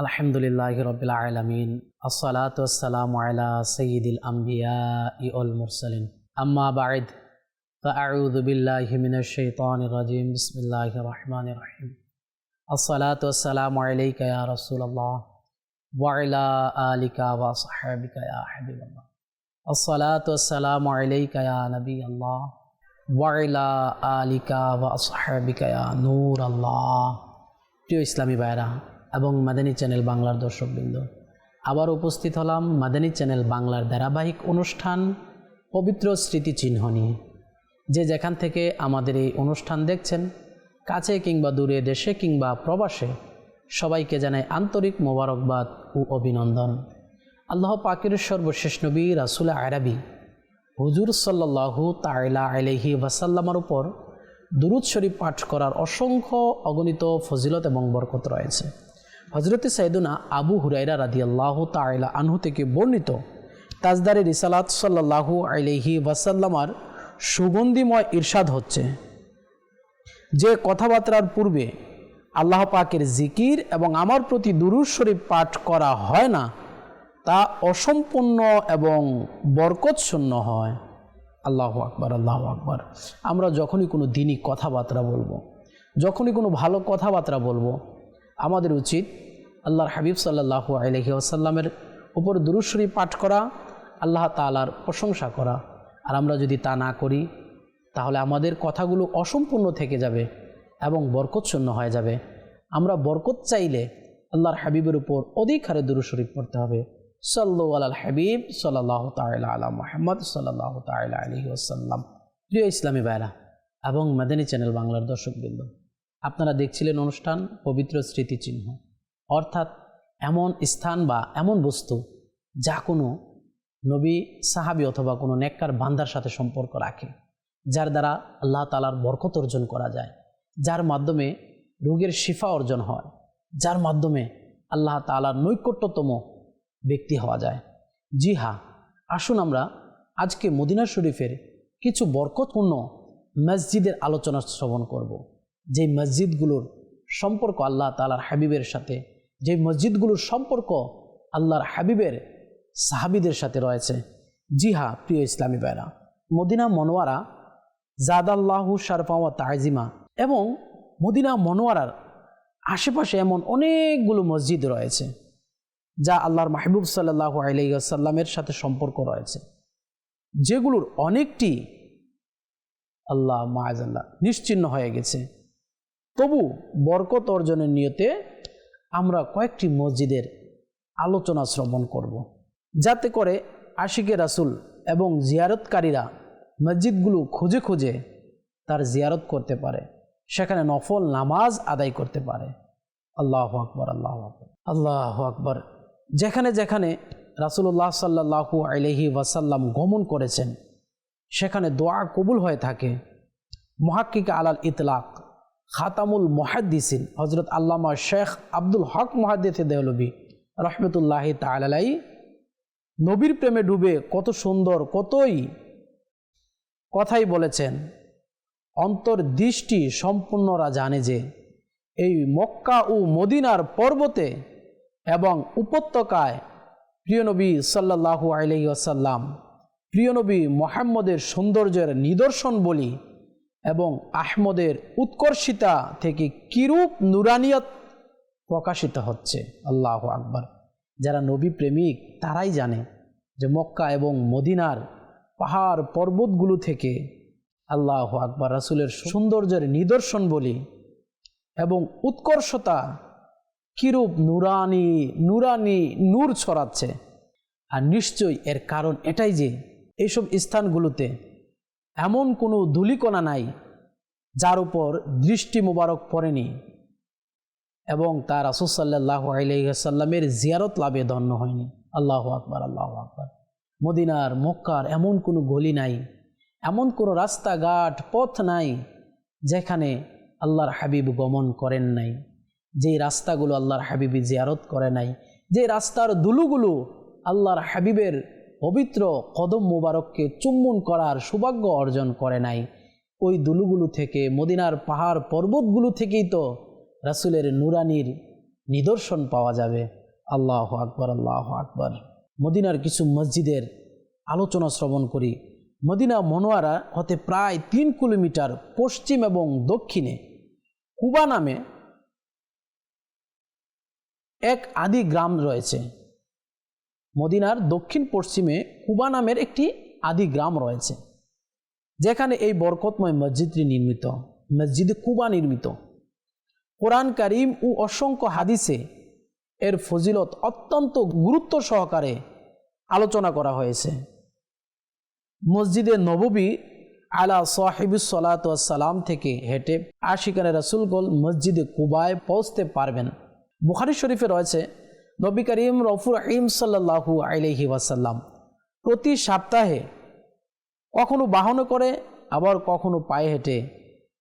আলহামদুলিল্লাহি রাব্বিল আলামিন আসসালাতু ওয়াসসালামু আলা সাইয়্যিদিল আমবিয়াই ওয়াল মুরসালিন আম্মা বা'দ ফাআউযু বিল্লাহি মিনাশ শাইতানির রাজিম বিসমিল্লাহির রহমানির রহিম আসসালাতু ওয়াসসালামু আলাইকা ইয়া রাসূলুল্লাহ ওয়া আলা আলিকা ওয়া আসহাবিকা ইয়া হাবিবাল্লাহ আসসালাতু ওয়াসসালামু আলাইকা ইয়া নাবিয়াল্লাহ ওয়া আলা আলিকা ওয়া আসহাবিকা ইয়া নূরাল্লাহ। প্রিয় ইসলামী ভাইরা এবং মাদানী চ্যানেল বাংলার দর্শকবৃন্দ, আবার উপস্থিত হলাম মাদানী চ্যানেল বাংলার ধারাবাহিক অনুষ্ঠান পবিত্র স্মৃতিচিহ্ন নিয়ে। যে যেখান থেকে আমাদের এই অনুষ্ঠান দেখছেন, কাছে কিংবা দূরে, দেশে কিংবা প্রবাসে, সবাইকে জানাই আন্তরিক মোবারকবাদ ও অভিনন্দন। আল্লাহ পাকের সর্বশেষ নবী রাসূল আরবি হুজুর সাল্লাল্লাহু তাআলা আলাইহি ওয়াসাল্লামের উপর দুরূদ শরীফ পাঠ করার অসংখ্য অগণিত ফজিলত এবং বরকত রয়েছে। হযরতে সাইয়েদুনা আবু হুরায়রা রাদিয়াল্লাহু তাআলা আনহু থেকে বর্ণিত তাজদারে রিসালাত সাল্লাল্লাহু আলাইহি ওয়াসাল্লামার সুগন্ধিময় ইরশাদ হচ্ছে যে কথাবার্তার পূর্বে আল্লাহ পাকের জিকির এবং আমার প্রতি দুরূদ শরীফ পাঠ করা হয় না, তা অসম্পূর্ণ এবং বরকতশূন্য হয়। আল্লাহু আকবার, আল্লাহু আকবার। আমরা যখনই কোনো দিনই কথাবার্তা বলবো, যখনই কোনো ভালো কথাবার্তা বলবো, আমাদের উচিত আল্লাহর হাবিব সাল্লাল্লাহু আলাইহি ওয়াসাল্লামের উপর দুরূদ শরীফ পাঠ করা, আল্লাহ তাআলার প্রশংসা করা। আর আমরা যদি তা না করি, তাহলে আমাদের কথাগুলো অসম্পূর্ণ থেকে যাবে এবং বরকতশূন্য হয়ে যাবে। আমরা বরকত চাইলে আল্লাহর হাবিবের উপর অধিক হারে দুরূদ শরীফ পড়তে হবে। সাল্লু আলাল হাবিব সাল্লাল্লাহু তাআলা আলা মুহাম্মদ সাল্লাল্লাহু তাআলা আলাইহি ওয়াসাল্লাম। প্রিয় ইসলামী ভাইরা এবং মাদানী চ্যানেল বাংলার দর্শকবৃন্দ, আপনারা দেখছিলেন অনুষ্ঠান পবিত্র স্মৃতিচিহ্ন, অর্থাৎ এমন স্থান বা এমন বস্তু যা কোনো নবী, সাহাবী অথবা কোনো নেককার বান্দার সাথে সম্পর্ক রাখে, যার দ্বারা আল্লাহ তাআলার বরকত অর্জন করা যায়, যার মাধ্যমে রোগের শিফা অর্জন হয়, যার মাধ্যমে আল্লাহ তাআলার নৈকট্যতম ব্যক্তি হওয়া যায়। জি হ্যাঁ, আসুন আমরা আজকে মদিনা শরীফের কিছু বরকতপূর্ণ মসজিদের আলোচনা শ্রবণ করব। যে মসজিদগুলোর সম্পর্ক আল্লাহ তাআলার হাবিবের সাথে, যে মসজিদগুলোর সম্পর্ক আল্লাহর হাবিবের সাহাবীদের সাথে রয়েছে। জি হ্যাঁ, প্রিয় ইসলামী ভাইরা, মদিনা মনোয়ারা জাদাল্লাহু শারফা ওয়া তাজিমা এবং মদিনা মনোয়ারার আশেপাশে এমন অনেকগুলো মসজিদ রয়েছে যা আল্লাহর মাহবুব সাল্লাল্লাহু আলাইহি ওয়াসাল্লামের সাথে সম্পর্ক রয়েছে, যেগুলোর অনেকটি আল্লাহ মাআযাল্লাহ নিশ্চিহ্ন হয়ে গেছে। তবু বরকত অর্জনের নিয়তে আমরা কয়েকটি মসজিদের আলোচনা শ্রবণ করব, যাতে করে আশিকে রাসূল এবং জিয়ারতকারীরা মসজিদগুলো খুঁজে খুঁজে তার জিয়ারত করতে পারে, সেখানে নফল নামাজ আদায় করতে পারে। আল্লাহু আকবার, আল্লাহু আকবার, আল্লাহু আকবার। যেখানে যেখানে রাসূলুল্লাহ সাল্লাল্লাহু আলাইহি ওয়াসাল্লাম গমন করেছেন, সেখানে দোয়া কবুল হয়ে থাকে। মুহাক্কিক আলাল ইতলাক খাতামুল মুহাদ্দিসিন হযরত আল্লামা শেখ আব্দুল হক মুহাদ্দিস দেহলভী রাহমাতুল্লাহি তাআলা আলাইহি নবীর প্রেমে ডুবে কত সুন্দর কতই কথাই বলেছেন। অন্তর্দৃষ্টি সম্পূর্ণরা জানে যে এই মক্কা ও মদিনার পর্বতে এবং উপত্যকায় প্রিয় নবী সাল্লাল্লাহু আলাইহি ওয়াসাল্লাম, প্রিয় নবী মুহাম্মদের সৌন্দর্যের নিদর্শন বলি এবং আহমদের উৎকর্ষিতা থেকে কিরূপ নুরানিয়ত প্রকাশিত হচ্ছে। আল্লাহু আকবার। যারা নবী প্রেমিক তারাই জানে যে মক্কা এবং মদিনার পাহাড় পর্বতগুলো থেকে আল্লাহু আকবার রাসূলের সৌন্দর্যের নিদর্শন বলি এবং উৎকর্ষতা কিরূপ নুরানি নুরানি নূর ছড়াচ্ছে। আর নিশ্চয়ই এর কারণ এটাই যে এইসব স্থানগুলোতে এমন কোনো ধূলিকণা নাই যার উপর দৃষ্টি মোবারক পড়েনি এবং তার রাসূল সাল্লাল্লাহু আলাইহি ওয়াসাল্লামের জিয়ারত লাভে ধন্য হয়নি। আল্লাহু আকবার, আল্লাহু আকবার। মদিনার মক্কার এমন কোনো গলি নাই, এমন কোনো রাস্তাঘাট পথ নাই যেখানে আল্লাহর হাবিব গমন করেন নাই, যেই রাস্তাগুলো আল্লাহর হাবিব জিয়ারত করে নাই, যে রাস্তার ধুলোগুলো আল্লাহর হাবিবের পবিত্র কদম মুবারককে চুম্বন করার সৌভাগ্য অর্জন করে নাই, ওই ধুলোগুলো থেকে, মদিনার পাহাড় পর্বতগুলো থেকেই তো রাসূলের নুরানির নিদর্শন পাওয়া যাবে। আল্লাহু আকবার, আল্লাহু আকবার। মদিনার কিছু মসজিদের আলোচনা শ্রবণ করি। মদিনা মনোয়ারা হতে প্রায় 3 কিলোমিটার পশ্চিম এবং দক্ষিণে কুবা নামে এক আদি গ্রাম রয়েছে। মদিনার দক্ষিণ পশ্চিমে কুবা নামের একটি আদি গ্রাম রয়েছে, যেখানে এই বরকতময় মসজিদটি নির্মিত, মসজিদে কুবা নির্মিত। কোরআন কারীম ও অসংখ্য হাদিসে এর ফজিলত অত্যন্ত গুরুত্ব সহকারে আলোচনা করা হয়েছে। মসজিদে নববী আলা সাহিবুস সালাতু ওয়াস সালাম থেকে হেঁটে আশিকানে রাসূলগণ মসজিদে কুবায় পৌঁছতে পারবেন। বুখারী শরীফে রয়েছে, নবী করিম রউফুর রহিম সাল্লাল্লাহু আলাইহি ওয়াসাল্লাম প্রতি সপ্তাহে কখনো বাহনে করে আবার কখনো পায়ে হেঁটে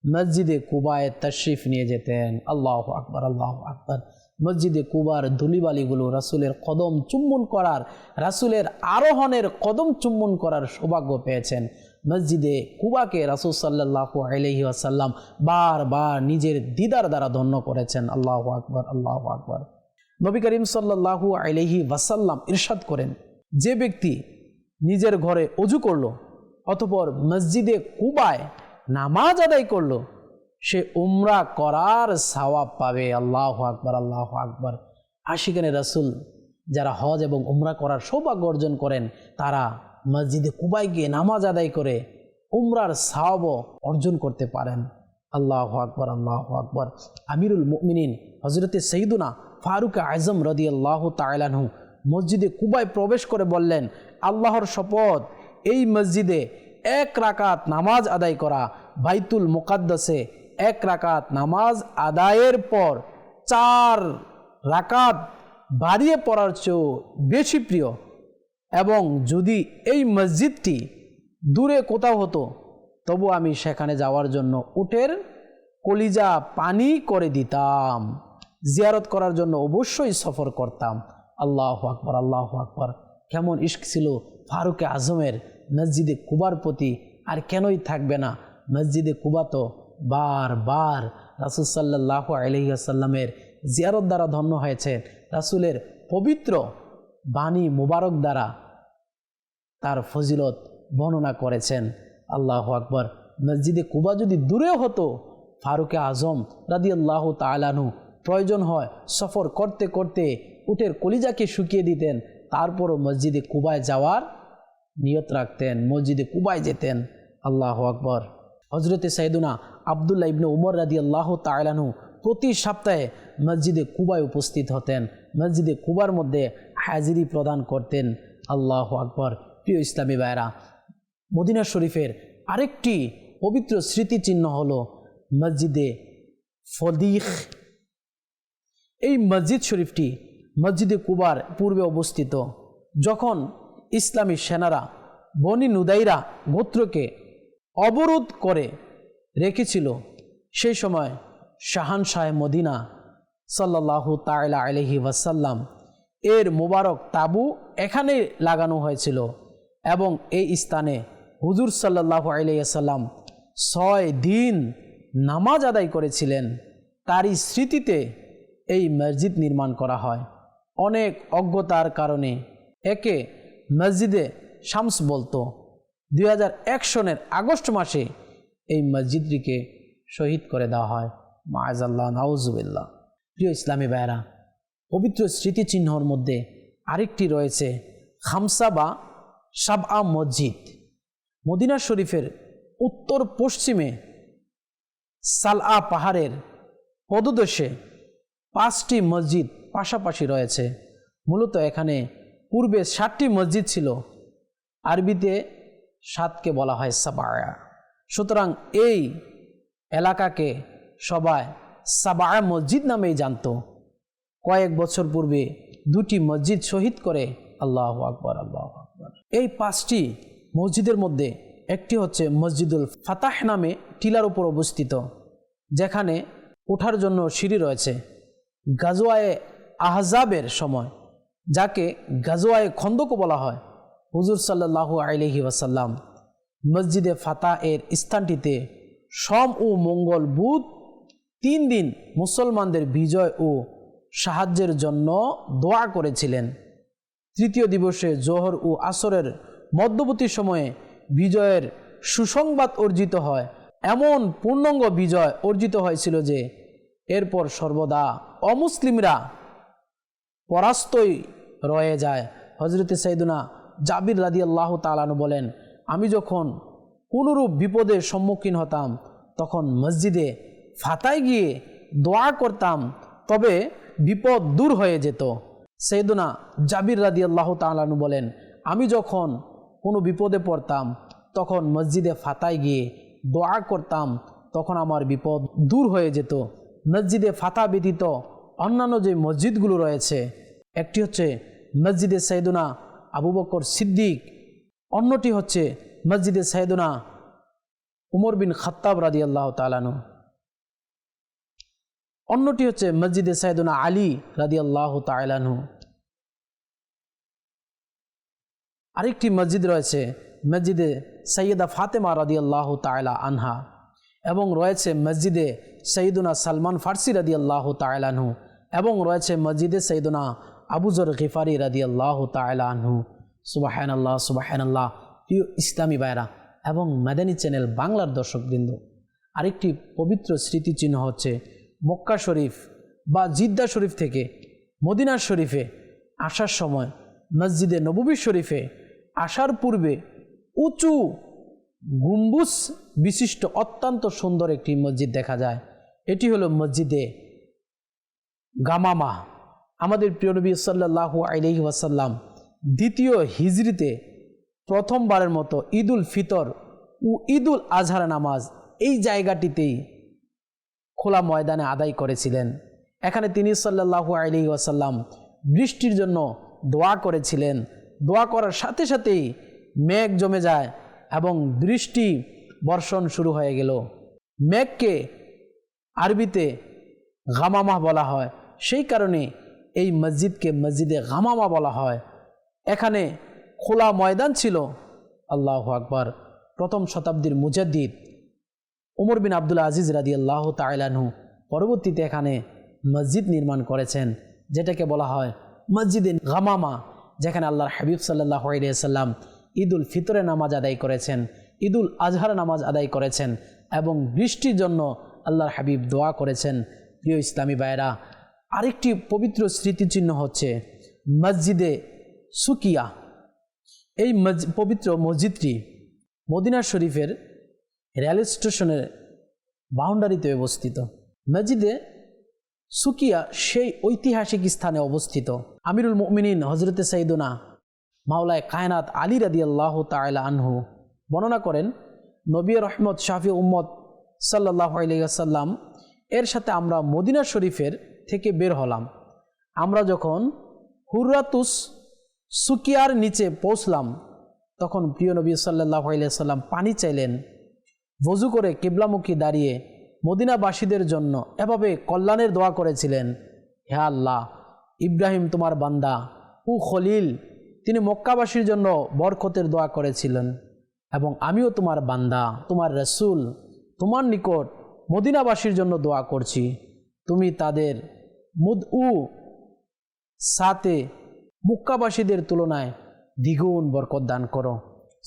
মসজিদে কুবায় তশরিফ নিয়ে যেতেন। আল্লাহু আকবার, আল্লাহু আকবার। মসজিদে কুবার ধুলিবালিগুলো রাসূলের কদম চুম্বন করার, রাসূলের আরোহণের কদম চুম্বন করার সৌভাগ্য পেয়েছেন। মসজিদে কুবাকে রাসূল সাল্লাল্লাহু আলাইহি ওয়াসাল্লাম বারবার নিজের দিদার দ্বারা ধন্য করেছেন। আল্লাহু আকবার, আল্লাহু আকবার। নবী করিম সাল্লাল্লাহু আলাইহি ওয়াসাল্লাম ইরশাদ করেন, যে ব্যক্তি নিজের ঘরে ওযু করলো অতঃপর মসজিদে কুবায় নামাজ আদায় করলো, সে উমরা করার সওয়াব পাবে। আল্লাহু আকবার, আল্লাহু আকবার। আশিকানে রাসূল যারা হজ এবং উমরা করার সৌভাগ্য অর্জন করেন, তারা মসজিদে কুবায় গিয়ে নামাজ আদায় করে উমরার সওয়াব অর্জন করতে পারেন। আল্লাহু আকবার, আল্লাহু আকবার। আমিরুল মুমিনিন হযরতে সাইয়্যিদুনা ফারুক আজম রাদিয়াল্লাহু তাআলা আনহু মসজিদে কুবায় প্রবেশ করে বললেন, আল্লাহর শপথ, এই মসজিদে 1 রাকাত নামাজ আদায় করা বাইতুল মুকাদ্দাসে 1 রাকাত নামাজ আদায়ের পর 4 রাকাত বাড়িয়ে পড়ার চেয়েও বেশি প্রিয়, এবং যদি এই মসজিদটি দূরে কোথাও হতো তবু আমি সেখানে যাওয়ার জন্য উটের কলিজা পানি করে দিতাম, জিয়ারত করার জন্য অবশ্যই সফর করতাম। আল্লাহু আকবার, আল্লাহু আকবার। কেমন ইশক ছিল ফারুক আজমের মসজিদে কুবার প্রতি, আর কেনই থাকবে না। মসজিদে কুবা তো বারবার রাসূল সাল্লাল্লাহু আলাইহি ওয়াসাল্লামের জিয়ারত দ্বারা ধন্য হয়েছে, রাসূলের পবিত্র বাণী মুবারক দ্বারা তার ফজিলত বর্ণনা করেছেন। আল্লাহু আকবার। মসজিদে কুবা যদি দূরেও হতো, ফারুক আজম রাদিয়াল্লাহু তাআলা আনহু প্রয়োজন হয় সফর করতে করতে উটের কলিজাকে শুকিয়ে দিতেন, তারপরও মসজিদে কুবায় যাওয়ার নিয়ত রাখতেন, মসজিদে কুবায় যেতেন। আল্লাহু আকবার। হযরতে সাইয়্যিদুনা আব্দুল্লাহ ইবনে উমর রাদিয়াল্লাহু তাআলা আনহু প্রতি সপ্তাহে মসজিদে কুবায় উপস্থিত হতেন, মসজিদে কুবার মধ্যে হাজিরি প্রদান করতেন। আল্লাহু আকবার। প্রিয় ইসলামী ভাইরা, মদিনা শরীফের আরেকটি পবিত্র স্মৃতিচিহ্ন হলো মসজিদে ফদিখ। এই মসজিদ শরীফটি মসজিদে কুবার পূর্বে অবস্থিত। যখন ইসলামী সেনারা বনি নুদাইরা গোত্রকে অবরোধ করে রেখেছিল, সেই সময় শাহানশাহ মদিনা সাল্লাল্লাহু তাআলা আলাইহি ওয়াসাল্লাম এর মুবারক তাবু এখানে লাগানো হয়েছিল, এবং এই স্থানে হুজুর সাল্লাল্লাহু আলাইহি ওয়াসাল্লাম 6 দিন নামাজ আদায় করেছিলেন। তারই স্মৃতিতে এই মসজিদ নির্মাণ করা হয়। অনেক অজ্ঞতার কারণে একে মসজিদে শামস বলতো। 2001 সনের আগস্ট মাসে এই মসজিদটিকে শহীদ করে দেওয়া হয়। মাআযাল্লাহ, নাউজুবিল্লাহ। প্রিয় ইসলামী ভাইরা, পবিত্র স্মৃতিচিহ্নর মধ্যে আরেকটি রয়েছে খামসা বা সাবআ মসজিদ। মদিনা শরীফের উত্তর পশ্চিমে সালআ পাহাড়ের পদদেশে 5টি মসজিদ পাশাপাশি রয়েছে। মূলত এখানে পূর্বে 7টি মসজিদ ছিল, আরবিতে 7কে বলা হয় সাবআ। সুতরাং এই এলাকাকে সবাই সাবআ মসজিদ নামেই জানত। কয়েক বছর পূর্বে 2টি মসজিদ শহীদ করে। আল্লাহু আকবার, আল্লাহু আকবার। এই 5টি মসজিদের মধ্যে একটি হচ্ছে মসজিদুল ফাতাহ নামে টিলার উপর অবস্থিত, যেখানে ওঠার জন্য সিঁড়ি রয়েছে। গাজওয়ায়ে আহজাবের সময়, যাকে গাজওয়ায়ে খন্দক বলা হয়, হুজুর সাল্লাল্লাহু আলাইহি ওয়াসাল্লাম মসজিদে ফাতাহ এর স্থানটিতে সোম ও মঙ্গল বুধ 3 দিন মুসলমানদের বিজয় ও সাহায্যের জন্য দোয়া করেছিলেন। তৃতীয় দিবসে জোহর ও আসরের মধ্যবর্তী সময়ে বিজয়ের সুসংবাদ অর্জিত হয়। এমন পূর্ণাঙ্গ বিজয় অর্জিত হয়েছিল যে এরপর সর্বদা অমুসলিমরা পরাস্তই রয়ে যায়। হযরত সাইয়েদনা জাবির রাদিয়াল্লাহু তাআলা আনহু বলেন, আমি যখন কোনরূপ বিপদের সম্মুখীন হতাম তখন মসজিদে ফাতায় গিয়ে দোয়া করতাম, তবে বিপদ দূর হয়ে যেত। সাইয়েদনা জাবির রাদিয়াল্লাহু তাআলা আনহু বলেন, আমি যখন কোনো বিপদে পড়তাম তখন মসজিদে ফাতায় গিয়ে দোয়া করতাম, তখন আমার বিপদ দূর হয়ে যেত। মসজিদে ফাতা ব্যতীত অন্যান্য যে মসজিদগুলো রয়েছে, একটি হচ্ছে মসজিদে সাইয়েদনা আবু বকর সিদ্দিক, অন্যটি হচ্ছে মসজিদে সাইয়েদনা উমর বিন খাত্তাব রাদিয়াল্লাহু তাআলা আনহু, অন্যটি হচ্ছে মসজিদে সাইয়েদনা আলী রাদিয়াল্লাহু তাআলা আনহু। আরেকটি মসজিদ রয়েছে মসজিদে সৈয়দা ফাতেমা রাদিয়াল্লাহু তাআলা আনহা, এবং রয়েছে মসজিদে সৈয়দনা সালমান ফারসি রাদিয়াল্লাহু তাআলা আনহু, এবং রয়েছে মসজিদে সৈয়দনা আবু যর গিফারি রাদিয়াল্লাহু তাআলা আনহু। সুবহানাল্লাহ সুবহানাল্লাহ। প্রিয় ইসলামী ভাইরা এবং মাদানী চ্যানেল বাংলার দর্শকবৃন্দ, আরেকটি পবিত্র স্মৃতিচিহ্ন হচ্ছে মক্কা শরীফ বা জিদ্দা শরীফ থেকে মদিনা শরীফে আসার সময় মসজিদে নববী শরীফে আসার পূর্বে উঁচু গম্বুজ বিশিষ্ট অত্যন্ত সুন্দর একটি মসজিদ দেখা যায়। এটি হলো মসজিদে গামামা। আমাদের প্রিয় নবী সাল্লাল্লাহু আলাইহি ওয়াসাল্লাম দ্বিতীয় হিজরিতে প্রথমবারের মতো ঈদুল ফিতর ও ঈদুল আজহার নামাজ এই জায়গাটিতেই খোলা ময়দানে আদায় করেছিলেন। এখানে তিনি সাল্লাল্লাহু আলাইহি ওয়াসাল্লাম বৃষ্টির জন্য দোয়া করেছিলেন। দোয়া করার সাথে সাথেই মেঘ জমে যায় এবং বৃষ্টি বর্ষণ শুরু হয়ে গেল। মেঘকে আরবিতে গামামা বলা হয়, সেই কারণে এই মসজিদকে মসজিদে গামামা বলা হয়। এখানে খোলা ময়দান ছিল। আল্লাহু আকবার। প্রথম শতাব্দীর মুজাদ্দিদ উমর বিন আব্দুল আজিজ রাদিয়াল্লাহু তাআলা আনহু পরবর্তীতে এখানে মসজিদ নির্মাণ করেছেন, যেটাকে বলা হয় মসজিদে গামামা, যেখানে আল্লাহর হাবিব সাল্লাল্লাহু আলাইহি ওয়াসাল্লাম ঈদুল ফিতরে নামাজ আদায় করেছেন, ঈদুল আজহার নামাজ আদায় করেছেন এবং বৃষ্টির জন্য আল্লাহর হাবিব দোয়া করেছেন। প্রিয় ইসলামী ভাইয়েরা, আরেকটি পবিত্র স্মৃতিচিহ্ন হচ্ছে মসজিদে সুকিয়া। এই পবিত্র মসজিদটি মদিনা শরীফের রেল স্টেশনের বাউন্ডারিতে অবস্থিত। মসজিদে সুকিয়া সেই ঐতিহাসিক স্থানে অবস্থিত। আমিরুল মুমিনিন হযরতে সাইয়েদনা মাওলায়ে কায়নাত আলী রাদিয়াল্লাহু তাআলা আনহু বর্ণনা করেন, নবী রহমত শাফি উম্মত সাল্লাল্লাহু আলাইহি ওয়াসাল্লাম এর সাথে আমরা মদিনা শরীফের থেকে বের হলাম। আমরা যখন হুররাতুস সুকিয়ার নিচে পৌঁছলাম তখন প্রিয় নবী সাল্লাল্লাহু আলাইহি ওয়াসাল্লাম পানি চাইলেন। ওযু করে কিবলামুখী দাঁড়িয়ে মদিনাবাসীদের জন্য এভাবে কল্যাণের দোয়া করেছিলেন, হে আল্লাহ, ইব্রাহিম তোমার বান্দা ও খলিল, তিনি মক্কাবাসীর জন্য বরকতের দোয়া করেছিলেন, এবং আমিও তোমার বান্দা, তোমার রাসূল, তোমার নিকট মদিনাবাসীর জন্য দোয়া করছি, তুমি তাদের মুদউ সাথে মক্কাবাসীদের তুলনায় দ্বিগুণ বরকত দান করো।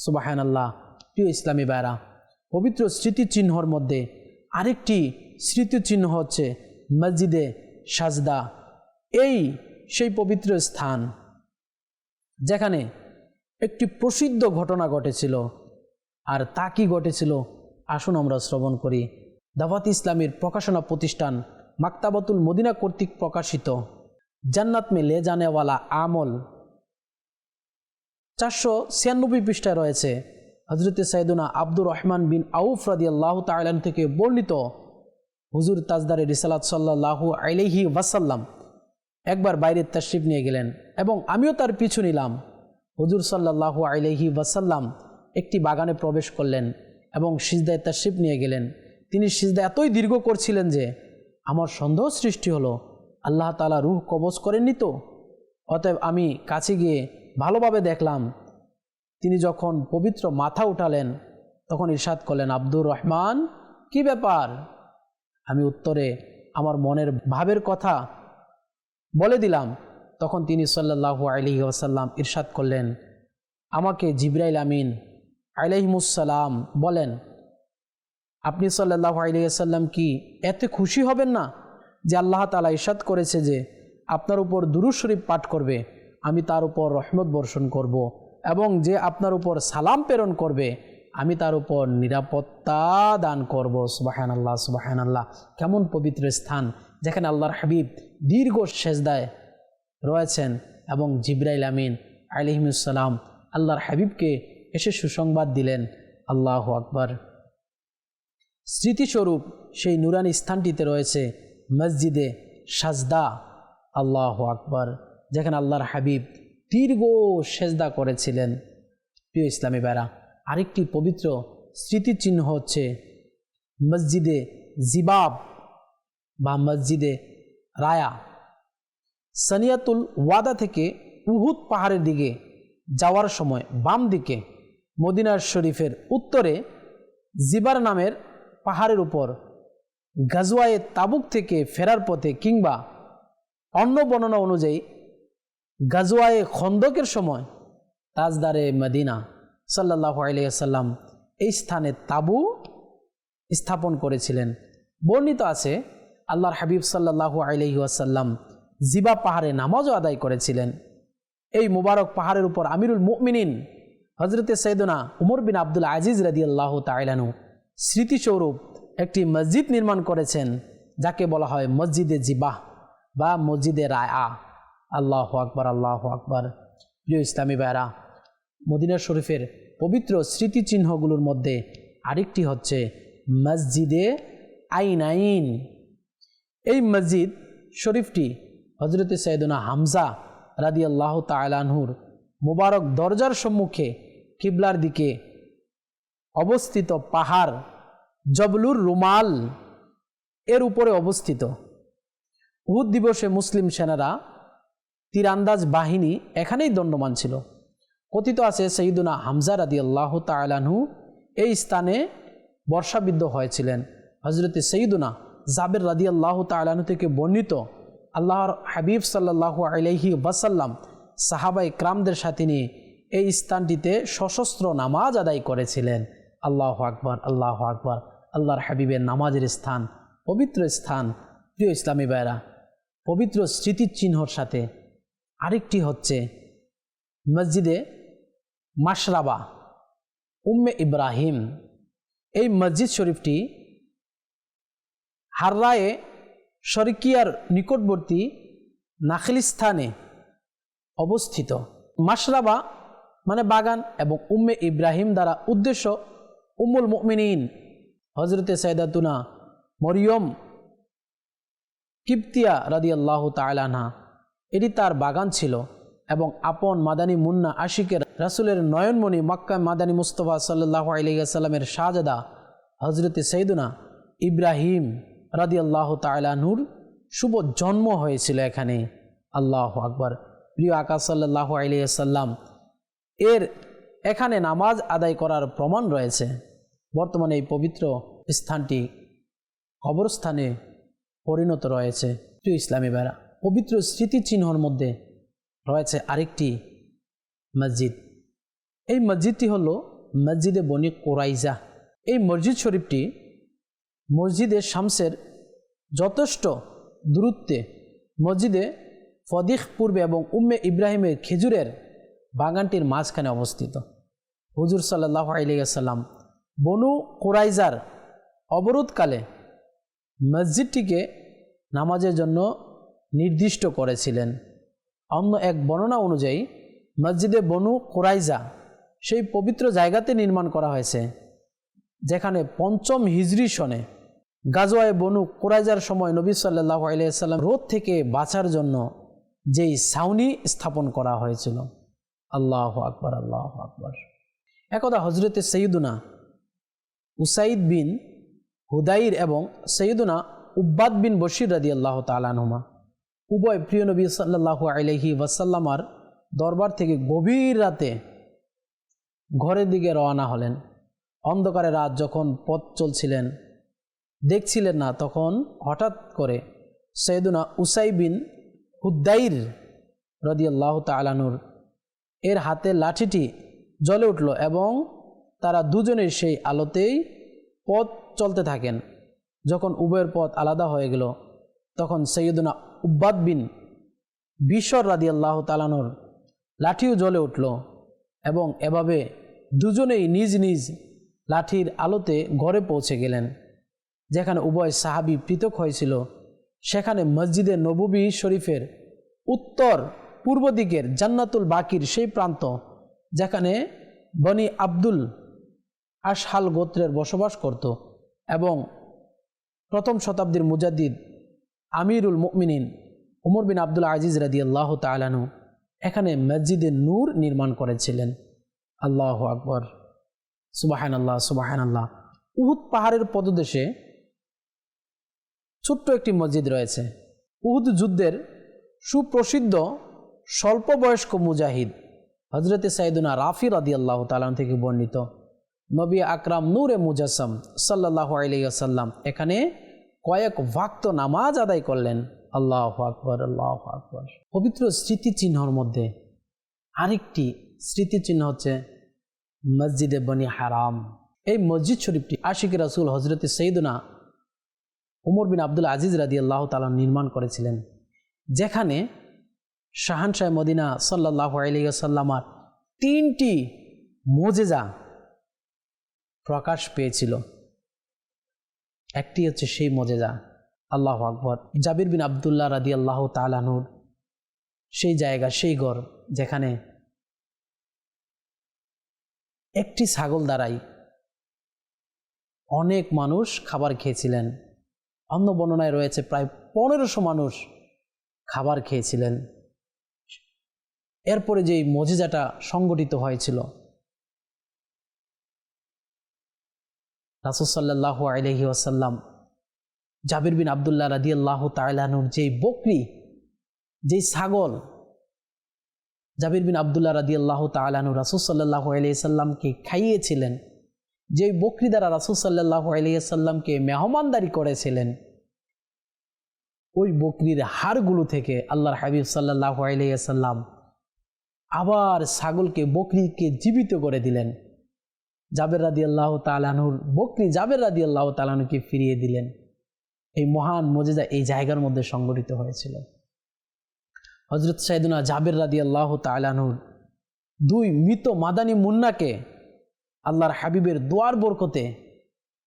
সুবহানাল্লাহ। প্রিয় ইসলামী ভাইরা, পবিত্র স্মৃতিচিহ্নর মধ্যে আরেকটি স্মৃতিচিহ্ন হচ্ছে মসজিদে সাজদা। এই সেই পবিত্র স্থান যেখানে একটি প্রসিদ্ধ ঘটনা ঘটেছিল। আর তা কি ঘটেছিল আসুন আমরা শ্রবণ করি। দাওয়াত ইসলামের প্রকাশনা প্রতিষ্ঠান মাকতাবাতুল মদিনা কর্তৃক প্রকাশিত জান্নাত মে লে জানেওয়ালা আমল 496 পৃষ্ঠায় রয়েছে হযরতে সাইয়েদনা আব্দুর রহমান বিন আউফ রাদিয়াল্লাহু তাআলা থেকে বর্ণিত, হুজুর তাজদারে রিসালাত সাল্লাল্লাহু আলাইহি ওয়াসাল্লাম একবার বাইরে তাশরিফ নিয়ে গেলেন এবং আমিও তার পিছু নিলাম। হুজুর সাল্লাল্লাহু আলাইহি ওয়াসাল্লাম একটি বাগানে প্রবেশ করলেন এবং সিজদায় তাশরিফ নিয়ে গেলেন। তিনি সিজদা এতই দীর্ঘ করছিলেন যে আমার সন্দেহ সৃষ্টি হলো, আল্লাহ তাআলা রূহ কবজ করেননি তো? অতএব আমি কাছে গিয়ে ভালোভাবে দেখলাম। তিনি যখন পবিত্র মাথা উঠালেন তখন ইরশাদ করলেন, আব্দুর রহমান, কি ব্যাপার? আমি উত্তরে আমার মনের ভাবের কথা বলে দিলাম। তখন তিনি সাল্লাল্লাহু আলাইহি ওয়াসাল্লাম ইরশাদ করলেন, আমাকে জিবরাইল আমিন আলাইহিমুসসালাম বলেন, আপনি সাল্লাল্লাহু আলাইহি ওয়াসাল্লাম কি এত খুশি হবেন না যে আল্লাহ তাআলা ইরশাদ করেছে যে আপনার উপর দুরূদ শরীফ পাঠ করবে আমি তার উপর রহমত বর্ষণ করব, এবং যে আপনার উপর সালাম প্রেরণ করবে আমি তার উপর নিরাপত্তা দান করব। সুবহানাল্লাহ, সুবহানাল্লাহ। কেমন পবিত্র স্থান, যেখানে আল্লাহর হাবিব দীর্ঘ সেজদায় রয়েছেন এবং জিবরাইল আমিন আলাইহিসসালাম আল্লাহর হাবিবকে এসে সুসংবাদ দিলেন। আল্লাহু আকবার। স্মৃতিস্বরূপ সেই নুরানি স্থানটিতে রয়েছে মসজিদে সাজদা। আল্লাহু আকবার, যেখানে আল্লাহর হাবিব দীর্ঘ সেজদা করেছিলেন। প্রিয় ইসলামী ভাইরা, আরেকটি পবিত্র স্মৃতিচিহ্ন হচ্ছে মসজিদে জিবাব বা মসজিদে রায়া। সানিয়াতুল ওয়াদা থেকে উহুদ পাহাড়ের দিকে যাওয়ার সময় বাম দিকে মদিনার শরীফের উত্তরে জিবার নামের পাহাড়ের উপর গাজওয়ায়ে তাবুক থেকে ফেরার পথে কিংবা অন্য বর্ণনা অনুযায়ী গাজওয়ায়ে খন্দকের সময় তাজদারে মদিনা সাল্লাল্লাহু আলাইহি ওয়াসাল্লাম এই স্থানে তাবু স্থাপন করেছিলেন। বর্ণিত আছে আল্লাহর হাবিব সাল্লাল্লাহু আলাইহি ওয়াসাল্লাম জিবা পাহাড়ে নামাজও আদায় করেছিলেন। এই মুবারক পাহাড়ের উপর আমিরুল মুমিনিন হযরতে সাইয়েদনা উমর বিন আব্দুল আজিজ রাদিয়াল্লাহু তাআলা আনহু স্মৃতিস্বরূপ একটি মসজিদ নির্মাণ করেছেন, যাকে বলা হয় মসজিদে জিবাহ বা মসজিদে রায়া। আল্লাহু আকবার, আল্লাহু আকবার। প্রিয় ইসলামী ভাইরা, মদিনা শরীফের পবিত্র স্মৃতিচিহ্নগুলোর মধ্যে আরেকটি হচ্ছে মসজিদে আইনাইন। এই মসজিদ শরীফটি হযরতে সাইয়েদনা হামজা রাদিয়াল্লাহু তাআলা আনহুর মুবারক দরজার সম্মুখে কিবলার দিকে অবস্থিত পাহাড় জবলুর রুমাল এর উপরে অবস্থিত। উহুদ দিবসে মুসলিম সেনারা তীরন্দাজ বাহিনী এখানেই দণ্ডমান ছিল। কথিত আছে সাইয়েদনা হামজা রাদিয়াল্লাহু তাআলা আনহু এই স্থানে বর্ষাবিদ্ধ হয়েছিলেন। হযরতে সাইয়েদনা জাবের রাদিয়াল্লাহু তাআলা আনহু থেকে বর্ণিত, আল্লাহর হাবিব সাল্লাল্লাহু আলাইহি ওয়াসাল্লাম সাহাবায়ে কিরামদের সাথে নিয়ে এই স্থানটিতে সশস্ত্র নামাজ আদায় করেছিলেন। আল্লাহু আকবার, আল্লাহু আকবার। আল্লাহর হাবিবের নামাজের স্থান, পবিত্র স্থান। প্রিয় ইসলামী ভাইরা, পবিত্র স্মৃতিচিহ্নর সাথে আরেকটি হচ্ছে মসজিদে মাশরাবা উম্মে ইব্রাহিম। এই মসজিদ শরীফটি হাররায়ে শরকিয়ার নিকটবর্তী নাখিলিস্তানে অবস্থিত। মাশরাবা মানে বাগান এবং উম্মে ইব্রাহিম দ্বারা উদ্দেশ্য উম্মুল মুমিনিন হযরতে সাইয়েদাতুনা মরিয়ম কিবতিয়া রাদিয়াল্লাহু তাআলা আনহা। এটি তার বাগান ছিল এবং আপন মাদানী মুন্না আশিকের রাসূলের নয়নমণি মক্কা মাদানী মুস্তাফা সাল্লাল্লাহু আলাইহি ওয়াসাল্লামের শাহজাদা হযরতে সাইয়েদুনা ইব্রাহিম রাদিয়াল্লাহু তাআলা আনহুর শুভ জন্ম হয়েছিল এখানে। আল্লাহু আকবার। প্রিয় আকা সাল্লাল্লাহু আলাইহি ওয়াসাল্লাম এর এখানে নামাজ আদায় করার প্রমাণ রয়েছে। বর্তমানে এই পবিত্র স্থানটি কবরস্থানে পরিণত রয়েছে। প্রিয় ইসলামী ভাইরা, পবিত্র স্মৃতিচিহ্নর মধ্যে রয়েছে আরেকটি মসজিদ। এই মসজিদটি হল মসজিদে বনি কুরাইজা। এই মসজিদ শরীফটি মসজিদে শামসের যথেষ্ট দূরত্বে মসজিদে ফদিখ পূর্বে এবং উম্মে ইব্রাহিমের খেজুরের বাগানটির মাঝখানে অবস্থিত। হুজুর সাল্লাল্লাহু আলাইহি ওয়াসাল্লাম বনু কুরাইজার অবরোধকালে মসজিদটিকে নামাজের জন্য নির্দিষ্ট করেছিলেন। অন্য এক বর্ণনা অনুযায়ী মসজিদে বনু কুরাইজা সেই পবিত্র জায়গাতে নির্মাণ করা হয়েছে যেখানে ৫ম হিজরি সনে গাজওয়ায়ে বনু কুরাইজার সময় নবী সাল্লাল্লাহু আলাইহি ওয়াসাল্লাম রোদ থেকে বাঁচার জন্য যেই ছাউনি স্থাপন করা হয়েছিল। আল্লাহু আকবার, আল্লাহু আকবার। একদা হযরতে সাইয়েদুনা উসাইদ বিন হুদাইর এবং সাইয়েদুনা উব্বাদ বিন বশির রাদিয়াল্লাহু তাআলা আনহুমা উভয় প্রিয় নবী সাল্লাল্লাহু আলাইহি ওয়াসাল্লামার দরবার থেকে গভীর রাতে ঘরের দিকে রওনা হলেন। অন্ধকারে রাত যখন পথ চলছিলেন, দেখছিলেন না, তখন হঠাৎ করে সাইয়েদুনা উসাইদ বিন হুদ্দাইর রাদিয়াল্লাহু তাআলা আনহুর এর হাতে লাঠিটি জ্বলে উঠল এবং তারা দুজনের সেই আলোতেই পথ চলতে থাকেন। যখন উভয়ের পথ আলাদা হয়ে গেল তখন সৈয়দনা উব্বাদ বিন বিশর রাদিয়াল্লাহু তাআলা আনহুর লাঠিও জ্বলে উঠল এবং এভাবে দুজনেই নিজ নিজ লাঠির আলোতে ঘরে পৌঁছে গেলেন। যেখানে উভয় সাহাবী পৃথক হয়েছিল সেখানে মসজিদে নববী শরীফের উত্তর পূর্ব দিকের জান্নাতুল বাকির সেই প্রান্ত যেখানে বনি আব্দুল আশহাল গোত্রের বসবাস করত এবং প্রথম শতাব্দীর মুজাদ্দিদ আমিরুল মুমিনিন ওমর বিন আব্দুল আজিজ রাদিয়াল্লাহু তাআলা আনহু এখানে মসজিদে নূর নির্মাণ করেছিলেন। আল্লাহু আকবার, সুবহানাল্লাহ সুবহানাল্লাহ। উহুদ পাহাড়ের পদদেশে ছোট্ট একটি মসজিদ রয়েছে। উহুদ যুদ্ধের সুপ্রসিদ্ধ স্বল্প বয়স্ক মুজাহিদ হযরতে সাইয়েদুনা রাফি রাদিয়াল্লাহু তাআলা থেকে বর্ণিত নবী আকরাম নূরে মুজাসসাম সাল্লাল্লাহু আলাইহি ওয়াসাল্লাম এখানে কয়েক ওয়াক্ত নামাজ আদায় করলেন। আল্লাহু আকবার, আল্লাহু আকবার। পবিত্র স্মৃতিচিহ্নর মধ্যে আরেকটি স্মৃতিচিহ্ন হচ্ছে মসজিদে বনি হারাম। এই মসজিদ শরীফটি আশিক রাসূল হযরতে সাইয়েদুনা ওমর বিন আব্দুল আজিজ রাদিয়াল্লাহু তাআলা নির্মাণ করেছিলেন, যেখানে শাহানশাহ মদিনা সাল্লাল্লাহু আলাইহি ওয়াসাল্লামের 3টি মুজিজা প্রকাশ পেয়েছিল। একটি হচ্ছে সেই মুজিজা, আল্লাহু আকবার, জাবির বিন আব্দুল্লাহ রাদিয়াল্লাহু তাআলা আনহুর সেই জায়গা, সেই ঘর যেখানে একটি ছাগল দ্বারাই অনেক মানুষ খাবার খেয়েছিলেন। অন্য বর্ণনায় রয়েছে প্রায় 1500 মানুষ খাবার খেয়েছিলেন। এরপরে যে মুজিজাটা সংগঠিত হয়েছিল, রাসূল সাল্লাল্লাহু আলাইহি ওয়াসাল্লাম জাবির বিন আব্দুল্লাহ রাদিয়াল্লাহু তাআলা আনহুর যেই বকরি, যেই ছাগল জাবির বিন আব্দুল্লাহ রাদিয়াল্লাহু তাআলা আনহু রাসূল সাল্লাল্লাহু আলাইহি সাল্লামকে খাইয়েছিলেন, যেই বকরি দ্বারা রাসূল সাল্লাল্লাহু আলাইহি সাল্লামকে মেহমানদারি করেছিলেন, ওই বকরির হাড়গুলো থেকে আল্লাহর হাবিব সাল্লাল্লাহু আলাইহি সাল্লাম আবার ছাগলকে, বকরিকে জীবিত করে দিলেন। জাবের রাদিয়াল্লাহু তাআলা আনহুর বকরি জাবের রাদিয়াল্লাহু তাআলা আনহুকে ফিরিয়ে দিলেন। এই মহান মুজিজা এই জায়গার মধ্যে সংঘটিত হয়েছিল। হযরত সাইয়েদুনা জাবের রাদিয়াল্লাহু তাআলা আনহুর 2 মৃত মাদানী মুন্নাকে আল্লাহর হাবিবের দোয়ার বরকতে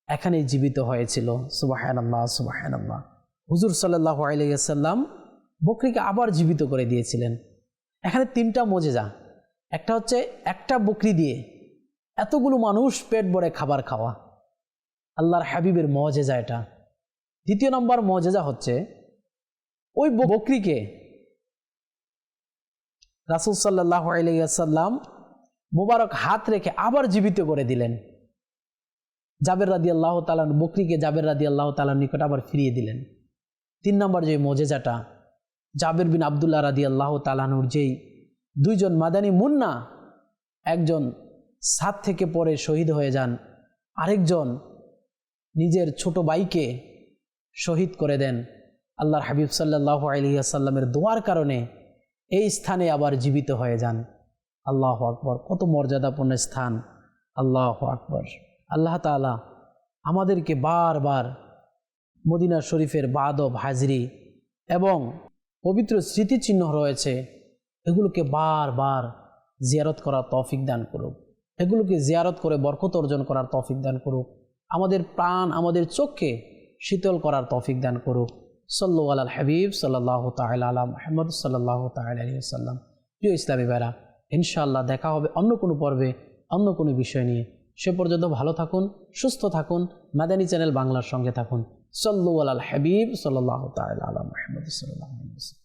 এখানে জীবিত হয়েছিল। সুবহানাল্লাহ সুবহানাল্লাহ। হুজুর সাল্লাল্লাহু আলাইহি ওয়াসাল্লাম বকরিকে আবার জীবিত করে দিয়েছিলেন। এখানে 3টা মুজিজা। একটা হচ্ছে একটা বকরি দিয়ে এতগুলো মানুষ পেট ভরে খাবার খাওয়া, আল্লাহর হাবিবের মুজিজা এটা। দ্বিতীয় নম্বর মুজিজা হচ্ছে ওই বকরিকে রাসূল সাল্লাল্লাহু আলাইহি ওয়াসাল্লাম মুবারক হাত রেখে আবার জীবিত করে দিলেন। জাবের রাদিয়াল্লাহু তাআলা বকরিকে জাবের রাদিয়াল্লাহু তাআলার নিকট আবার ফিরিয়ে দিলেন। 3 নম্বর যে মুজিজাটা, জাবের বিন আব্দুল্লাহ রাদিয়াল্লাহু তাআলার যেই 2 জন মাদানী মুন্না, একজন ছাদ থেকে পড়ে শহীদ হয়ে যান, আরেকজন নিজের ছোট ভাইকে শহীদ করে দেন। আল্লাহর হাবিব সাল্লাল্লাহু আলাইহি ওয়াসাল্লামের দোয়ার কারণে এই স্থানে আবার জীবিত হয়ে যান। আল্লাহু আকবার, কত মর্যাদাপূর্ণ স্থান। আল্লাহু আকবার। আল্লাহ তাআলা আমাদেরকে বারবার মদিনা শরীফের বাদব হাজরি এবং পবিত্র স্মৃতিচিহ্ন রয়েছে, এগুলোকে বারবার জিয়ারত করার তৌফিক দান করুক। এগুলোকে জিয়ারত করে বরকত অর্জন করার তৌফিক দান করুক। আমাদের প্রাণ, আমাদের চোখকে শীতল করার তৌফিক দান করুক। সাল্লু আলাল হাবিব সাল্লাল্লাহু তাআলা আলা মুহাম্মদ সাল্লাল্লাহু তাআলা আলাইহি ওয়াসাল্লাম। প্রিয় ইসলামী ভাইরা, ইনশাআল্লাহ দেখা হবে অন্য কোনো পর্বে, অন্য কোনো বিষয় নিয়ে। সে পর্যন্ত ভালো থাকুন, সুস্থ থাকুন, মাদানী চ্যানেল বাংলার সঙ্গে থাকুন। সাল্লু আলাল হাবিব সাল্লাল্লাহু তাআলা আলা মুহাম্মদ সাল্লাল্লাহু আলাইহি ওয়াসাল্লাম।